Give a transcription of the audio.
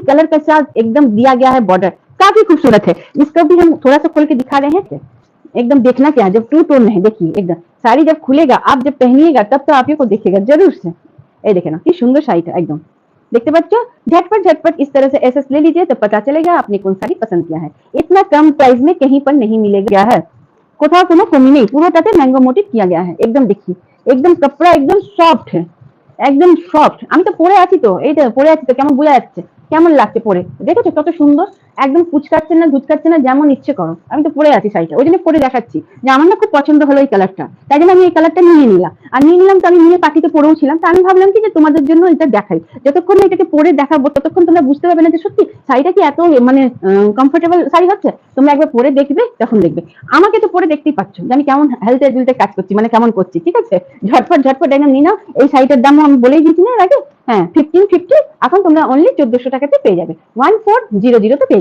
Colour के साथ एकदम दिया गया है बॉर्डर, काफी खूबसूरत है। इसको भी हम थोड़ा सा खोल के दिखा रहे हैं, एकदम देखना क्या है, जब टू टोन है देखिए एकदम साड़ी जब खुलेगा आप जब पहनिएगा तब तो आप ही को देखेगा जरूर से। ये देखे ना कि सुंदर साड़ी है एकदम, देखते बच्चों झटपट झटपट इस तरह से एसएस ले लीजिए तो पता चलेगा आपने कौन साड़ी पसंद किया है। इतना कम प्राइस में कहीं पर नहीं मिलेगा है, কোথাও কোনো কমি নেই, পুরোটাতে ম্যাঙ্গো মোটিভ किया गया है। एकदम देखिए एकदम कपड़ा एकदम सॉफ्ट है, একদম সফট। আমি তো পরে আছি তো, এই তো পরে আছি তো কেমন বোঝা যাচ্ছে, কেমন লাগছে পরে, দেখেছো কত সুন্দর, একদম কুচকাচ্ছে না ধুচকাচ্ছে না, যেমন ইচ্ছে করো। আমি তো পরে আছি শাড়িটা, ওই জন্য পরে দেখাচ্ছি যে আমার না খুব পছন্দ হলো এই কালারটা, তাই জন্য আমি এই কালারটা নিয়ে নিলাম। আর নিয়ে নিলাম তো আমি নিয়ে পার্টিতে পরেও ছিলাম, তো আমি ভাবলাম কি যে তোমাদের জন্য এটা দেখাই, যতক্ষণ না এটাকে পরে দেখাবো ততক্ষণ তোমরা বুঝতে পারবে না যে সত্যি শাড়িটা কি এত মানে কমফোর্টেবল শাড়ি হচ্ছে। তোমরা একবার পরে দেখবে তখন দেখবে। আমাকে তো পরে দেখতেই পাচ্ছ যে আমি কেমন হেলথে দিলতে কাজ করছি, মানে কেমন করছি। ঠিক আছে, ঝটপট ঝটপট একদম নিয়ে নাও। এই শাড়িটার দামও আমি বলেই দিয়েছি না আগে, হ্যাঁ 1550, এখন তোমরা অনলি 1400 টাকাতে পেয়ে যাবে, 1400 তে পেয়ে